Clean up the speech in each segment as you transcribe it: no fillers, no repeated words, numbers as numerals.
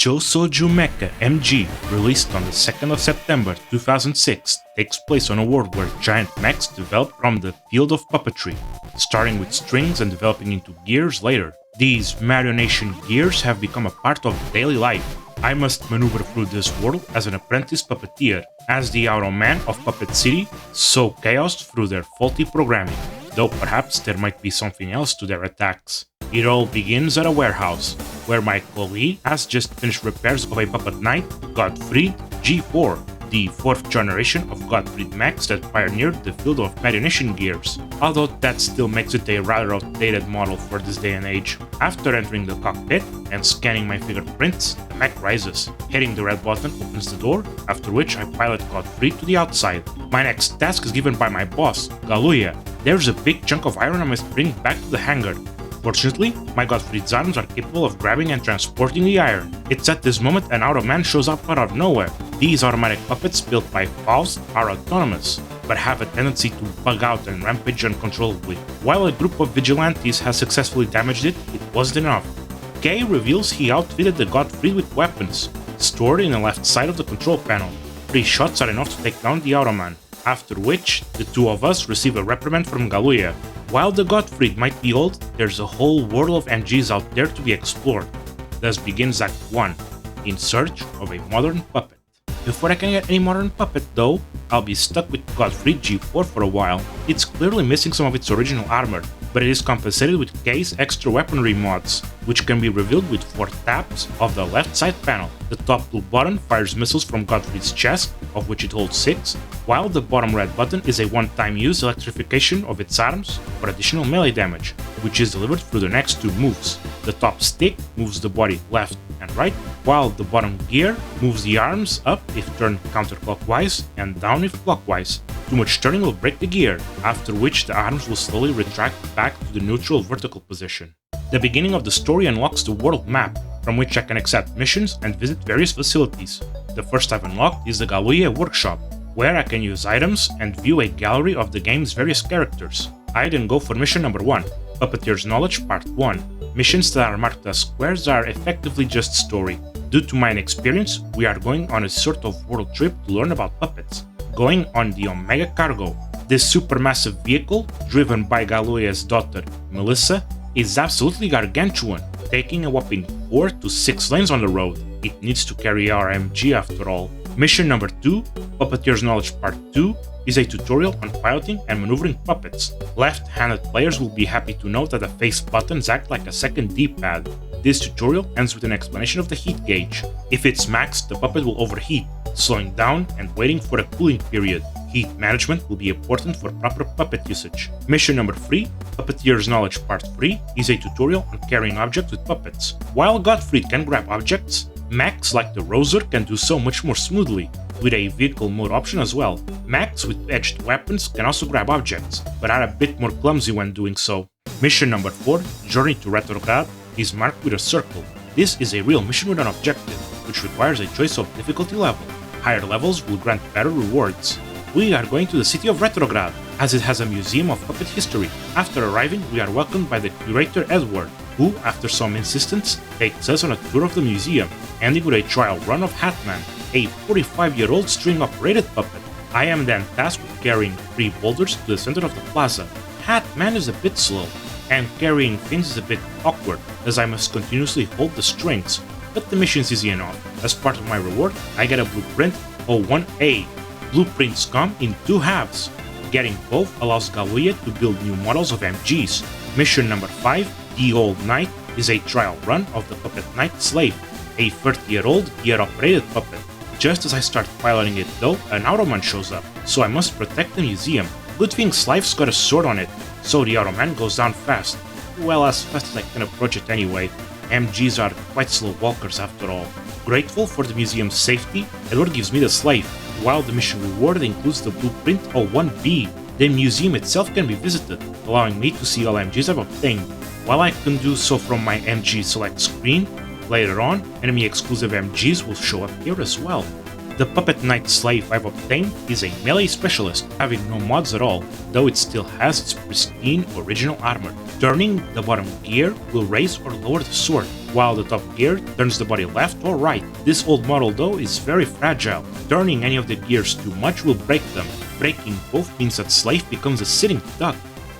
Chōsōjū Mecha MG, released on the 2nd of September 2006, takes place on a world where giant mechs develop from the field of puppetry, starting with strings and developing into gears later. These Marionation Gears have become a part of daily life. I must maneuver through this world as an apprentice puppeteer. As the Automen of Puppet City, sow chaos through their faulty programming, though perhaps there might be something else to their attacks. It all begins at a warehouse, where my colleague has just finished repairs of a puppet knight, Gottfried G4, the 4th generation of Gottfried Mechs that pioneered the field of Marionation Gears, although that still makes it a rather outdated model for this day and age. After entering the cockpit and scanning my fingerprints, the mech rises. Hitting the red button opens the door, after which I pilot Gottfried to the outside. My next task is given by my boss, Galuya. There's a big chunk of iron I must bring back to the hangar. Fortunately, my Gottfried's arms are capable of grabbing and transporting the iron. It's at this moment an Automan shows up out of nowhere. These automatic puppets built by Faust are autonomous, but have a tendency to bug out and rampage uncontrollably. While a group of vigilantes has successfully damaged it, it wasn't enough. Kay reveals he outfitted the Gottfried with weapons, stored in the left side of the control panel. 3 shots are enough to take down the Automan, after which the 2 of us receive a reprimand from Galuya. While the Gottfried might be old, there's a whole world of MGs out there to be explored. Thus begins Act 1, in search of a modern puppet. Before I can get any modern puppet though, I'll be stuck with Gottfried G4 for a while. It's clearly missing some of its original armor, but it is compensated with K's extra weaponry mods, which can be revealed with 4 taps of the left side panel. The top blue button fires missiles from Gottfried's chest, of which it holds 6, while the bottom red button is a one-time use electrification of its arms for additional melee damage, which is delivered through the next 2 moves. The top stick moves the body left and right, while the bottom gear moves the arms up if turned counterclockwise and down if clockwise. Too much turning will break the gear, after which the arms will slowly retract back to the neutral vertical position. The beginning of the story unlocks the world map, from which I can accept missions and visit various facilities. The first I've unlocked is the Galuya workshop, where I can use items and view a gallery of the game's various characters. I then go for mission number 1, Puppeteers Knowledge Part 1. Missions that are marked as squares are effectively just story. Due to my inexperience, we are going on a sort of world trip to learn about puppets, going on the Omega Cargo. This supermassive vehicle, driven by Galuya's daughter, Melissa, is absolutely gargantuan, taking a whopping 4 to 6 lanes on the road. It needs to carry our MG after all. Mission number 2, Puppeteers Knowledge Part 2, is a tutorial on piloting and maneuvering puppets. Left-handed players will be happy to know that the face buttons act like a second D-pad. This tutorial ends with an explanation of the heat gauge. If it's maxed, the puppet will overheat, slowing down and waiting for a cooling period. Heat management will be important for proper puppet usage. Mission number 3, Puppeteers Knowledge Part 3, is a tutorial on carrying objects with puppets. While Gottfried can grab objects, mechs like the Roser can do so much more smoothly, with a vehicle mode option as well. Mechs with edged weapons can also grab objects, but are a bit more clumsy when doing so. Mission number 4, Journey to Retrograde, is marked with a circle. This is a real mission with an objective, which requires a choice of difficulty level. Higher levels will grant better rewards. We are going to the city of Retrograde, as it has a museum of puppet history. After arriving, we are welcomed by the curator Edward, who, after some insistence, takes us on a tour of the museum, ending with a trial run of Hatman, a 45-year-old string-operated puppet. I am then tasked with carrying 3 boulders to the center of the plaza. Hatman is a bit slow, and carrying things is a bit awkward, as I must continuously hold the strings, but the mission is easy enough. As part of my reward, I get a blueprint 01A. Blueprints come in 2 halves. Getting both allows Galuya to build new models of MGs. Mission number 5, The Old Knight, is a trial run of the Puppet Knight Slave, a 30-year-old gear-operated puppet. Just as I start piloting it though, an Automan shows up, so I must protect the museum. Good thing Slife's got a sword on it, so the Automan goes down fast. Well, as fast as I can approach it anyway. MGs are quite slow walkers after all. Grateful for the museum's safety, Edward gives me the Slave, while the mission reward includes the blueprint 01B. The museum itself can be visited, allowing me to see all MGs I've obtained. While I can do so from my MG select screen, later on, enemy exclusive MGs will show up here as well. The Puppet Knight Slave I've obtained is a melee specialist, having no mods at all, though it still has its pristine original armor. Turning the bottom gear will raise or lower the sword, while the top gear turns the body left or right. This old model though is very fragile. Turning any of the gears too much will break them. Breaking both means that Slave becomes a sitting duck,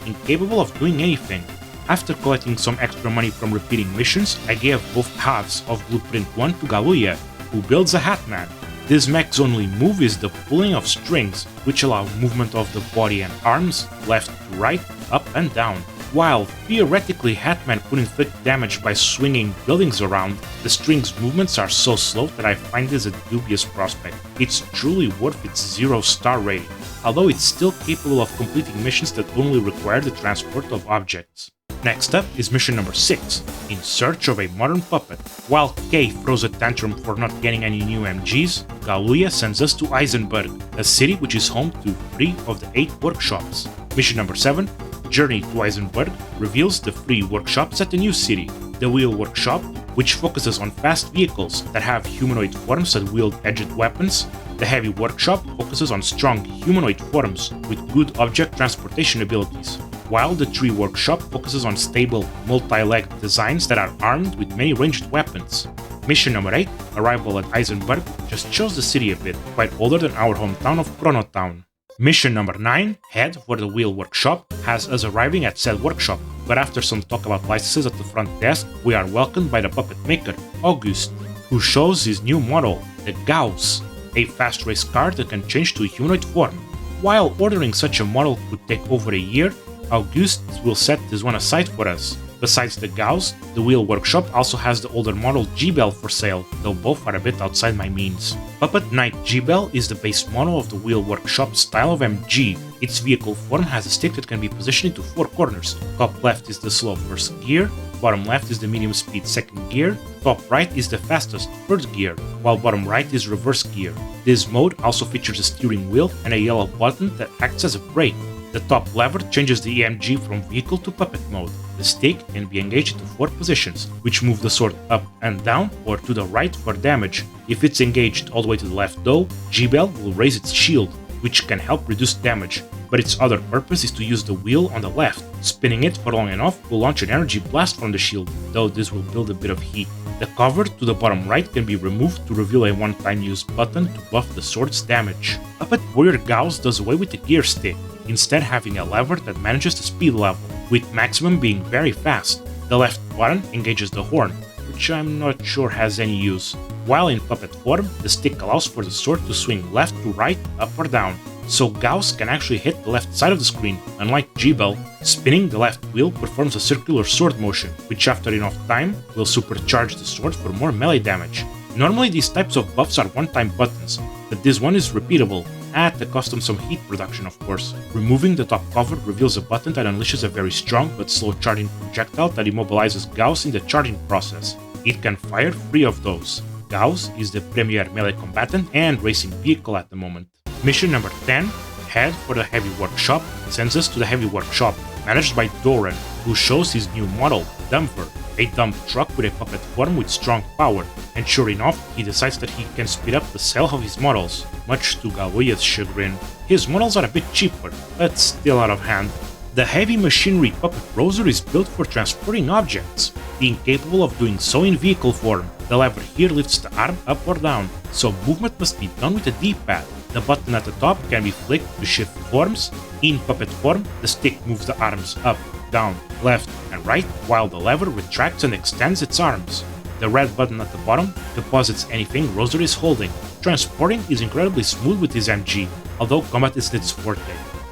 incapable of doing anything. After collecting some extra money from repeating missions, I gave both halves of Blueprint 1 to Galuya, who builds a Hatman. This mech's only move is the pulling of strings, which allow movement of the body and arms, left to right, up and down. While theoretically Hatman could inflict damage by swinging buildings around, the string's movements are so slow that I find this a dubious prospect. It's truly worth its 0-star rating, although it's still capable of completing missions that only require the transport of objects. Next up is mission number 6, In Search of a Modern Puppet. While Kay throws a tantrum for not getting any new MGs, Galuya sends us to Eisenberg, a city which is home to 3 of the 8 workshops. Mission number 7, Journey to Eisenberg, reveals the 3 workshops at the new city. The Wheel Workshop, which focuses on fast vehicles that have humanoid forms that wield edged weapons. The Heavy Workshop focuses on strong humanoid forms with good object transportation abilities, while the Tree Workshop focuses on stable, multi-legged designs that are armed with many ranged weapons. Mission number 8, Arrival at Eisenberg, just shows the city a bit, quite older than our hometown of Chronotown. Mission number 9, Head for the Wheel Workshop, has us arriving at said workshop, but after some talk about licenses at the front desk, we are welcomed by the puppet maker, August, who shows his new model, the Gauss, a fast race car that can change to a humanoid form. While ordering such a model could take over a year, August will set this one aside for us. Besides the Gauss, the Wheel Workshop also has the older model G-Bell for sale, though both are a bit outside my means. Puppet Knight G-Bell is the base model of the Wheel Workshop style of MG. Its vehicle form has a stick that can be positioned into 4 corners. Top left is the slow first gear, bottom left is the medium speed second gear, top right is the fastest third gear, while bottom right is reverse gear. This mode also features a steering wheel and a yellow button that acts as a brake. The top lever changes the EMG from vehicle to puppet mode. The stick can be engaged into 4 positions, which move the sword up and down or to the right for damage. If it's engaged all the way to the left though, G-Bell will raise its shield, which can help reduce damage, but its other purpose is to use the wheel on the left. Spinning it for long enough will launch an energy blast from the shield, though this will build a bit of heat. The cover to the bottom right can be removed to reveal a one-time use button to buff the sword's damage. Puppet Warrior Gauss does away with the gear stick, instead having a lever that manages the speed level, with maximum being very fast. The left button engages the horn, which I'm not sure has any use, while in puppet form, the stick allows for the sword to swing left to right, up or down, so Gauss can actually hit the left side of the screen. Unlike G-Bell, spinning the left wheel performs a circular sword motion, which after enough time will supercharge the sword for more melee damage. Normally these types of buffs are one-time buttons, but this one is repeatable, at the cost of some heat production of course. Removing the top cover reveals a button that unleashes a very strong but slow charging projectile that immobilizes Gauss in the charging process. It can fire 3 of those. Gauss is the premier melee combatant and racing vehicle at the moment. Mission number 10, Head for the Heavy Workshop, sends us to the Heavy Workshop, managed by Doran, who shows his new model, Dumper, a dump truck with a puppet form with strong power, and sure enough, he decides that he can speed up the sale of his models, much to Galuya's chagrin. His models are a bit cheaper, but still out of hand. The heavy machinery puppet Roser is built for transporting objects, being capable of doing so in vehicle form. The lever here lifts the arm up or down, so movement must be done with a D-pad. The button at the top can be flicked to shift forms. In puppet form, the stick moves the arms up, down, left and right, while the lever retracts and extends its arms. The red button at the bottom deposits anything Roser is holding. Transporting is incredibly smooth with his MG, although combat isn't its forte.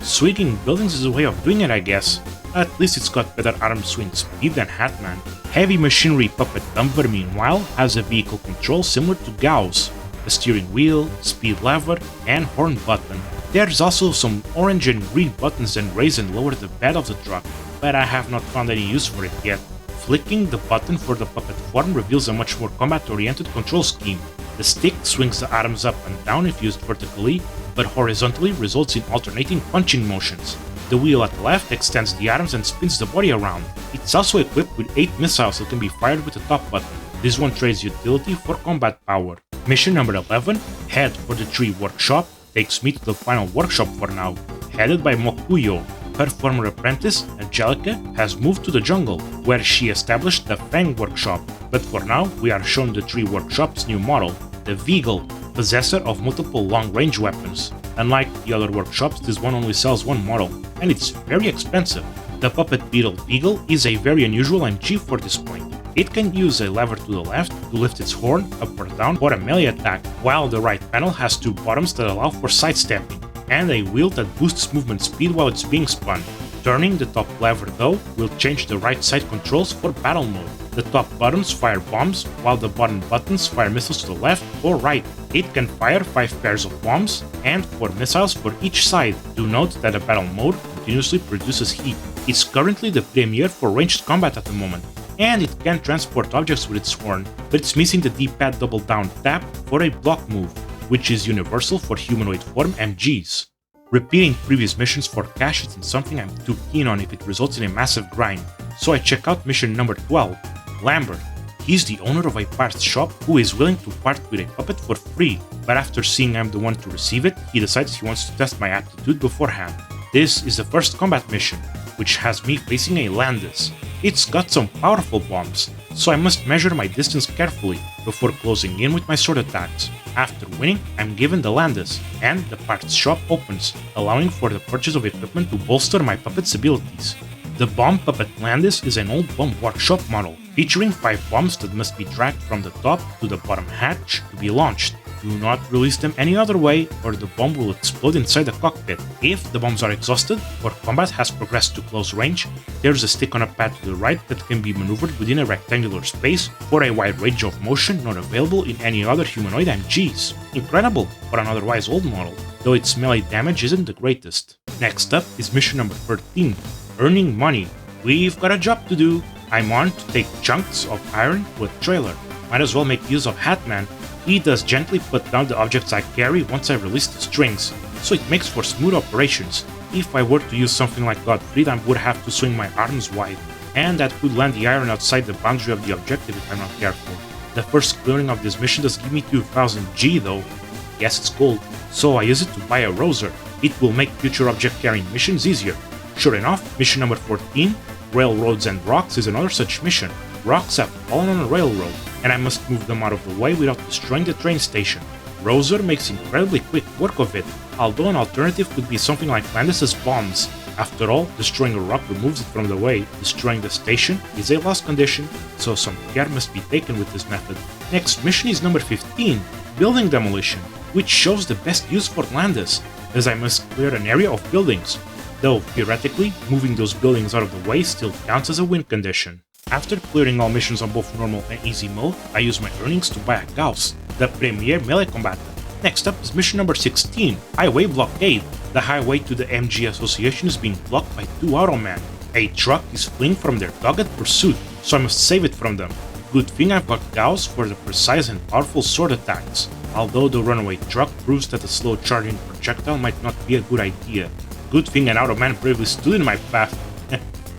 Swinging buildings is a way of doing it, I guess. At least it's got better arm swing speed than Hatman. Heavy machinery puppet Dumper, meanwhile, has a vehicle control similar to Gauss, a steering wheel, speed lever, and horn button. There's also some orange and green buttons that raise and lower the bed of the truck, but I have not found any use for it yet. Flicking the button for the puppet form reveals a much more combat-oriented control scheme. The stick swings the arms up and down if used vertically, but horizontally results in alternating punching motions. The wheel at the left extends the arms and spins the body around. It's also equipped with 8 missiles that can be fired with the top button. This one trades utility for combat power. Mission number 11, Head for the Tree Workshop, takes me to the final workshop for now, headed by Mokuyo, Her former apprentice, Angelica, has moved to the jungle, where she established the Fang workshop, but for now we are shown the Tree workshop's new model, the Veagle, possessor of multiple long-range weapons. Unlike the other workshops, this one only sells one model, and it's very expensive. The puppet beetle Veagle is a very unusual MG for this point. It can use a lever to the left to lift its horn up or down for a melee attack, while the right panel has two buttons that allow for sidestepping, and a wheel that boosts movement speed while it's being spun. Turning the top lever though will change the right side controls for battle mode. The top buttons fire bombs, while the bottom buttons fire missiles to the left or right. It can fire 5 pairs of bombs, and 4 missiles for each side. Do note that the battle mode continuously produces heat. It's currently the premier for ranged combat at the moment, and it can transport objects with its horn, but it's missing the D-pad double down tap for a block move, which is universal for humanoid form MGs. Repeating previous missions for cash isn't something I'm too keen on if it results in a massive grind, so I check out mission number 12, Lambert. He's the owner of a parts shop who is willing to part with a puppet for free, but after seeing I'm the one to receive it, he decides he wants to test my aptitude beforehand. This is the first combat mission, which has me facing a Landis. It's got some powerful bombs, so I must measure my distance carefully before closing in with my sword attacks. After winning, I'm given the Landis, and the parts shop opens, allowing for the purchase of equipment to bolster my puppet's abilities. The bomb puppet Landis is an old bomb workshop model, featuring 5 bombs that must be dragged from the top to the bottom hatch to be launched. Do not release them any other way, or the bomb will explode inside the cockpit. If the bombs are exhausted, or combat has progressed to close range, there's a stick on a pad to the right that can be maneuvered within a rectangular space for a wide range of motion not available in any other humanoid MGs. Incredible for an otherwise old model, though its melee damage isn't the greatest. Next up is mission number 13, Earning Money. We've got a job to do. I'm on to take chunks of iron to a trailer. Might as well make use of Hatman. He does gently put down the objects I carry once I release the strings, so it makes for smooth operations. If I were to use something like Godfried, I would have to swing my arms wide, and that could land the iron outside the boundary of the objective if I'm not careful. The first clearing of this mission does give me 2000 G though. Yes, it's gold, so I use it to buy a Roser. It will make future object carrying missions easier. Sure enough, mission number 14, Railroads and Rocks, is another such mission. Rocks have fallen on a railroad, and I must move them out of the way without destroying the train station. Roser makes incredibly quick work of it, although an alternative could be something like Landis' bombs. After all, destroying a rock removes it from the way. Destroying the station is a lost condition, so some care must be taken with this method. Next mission is number 15, Building Demolition, which shows the best use for Landis, as I must clear an area of buildings, though theoretically, moving those buildings out of the way still counts as a win condition. After clearing all missions on both normal and easy mode, I use my earnings to buy a Gauss, the premier melee combatant. Next up is mission number 16, Highway Blockade. The highway to the MG Association is being blocked by 2 Automen. A truck is fleeing from their dogged pursuit, so I must save it from them. Good thing I've got Gauss for the precise and powerful sword attacks, although the runaway truck proves that a slow charging projectile might not be a good idea. Good thing an Automan bravely stood in my path.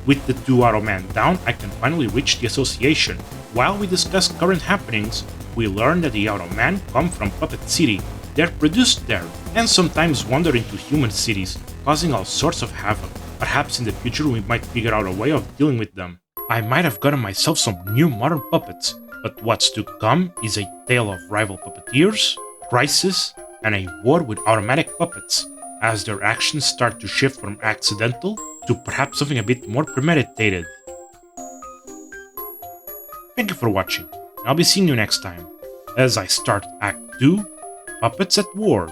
With the 2 Automen down, I can finally reach the association. While we discuss current happenings, we learn that the Automen come from Puppet City. They're produced there, and sometimes wander into human cities, causing all sorts of havoc. Perhaps in the future we might figure out a way of dealing with them. I might have gotten myself some new modern puppets, but what's to come is a tale of rival puppeteers, crisis, and a war with automatic puppets, as their actions start to shift from accidental to perhaps something a bit more premeditated. Thank you for watching, and I'll be seeing you next time, as I start Act 2, Puppets at War.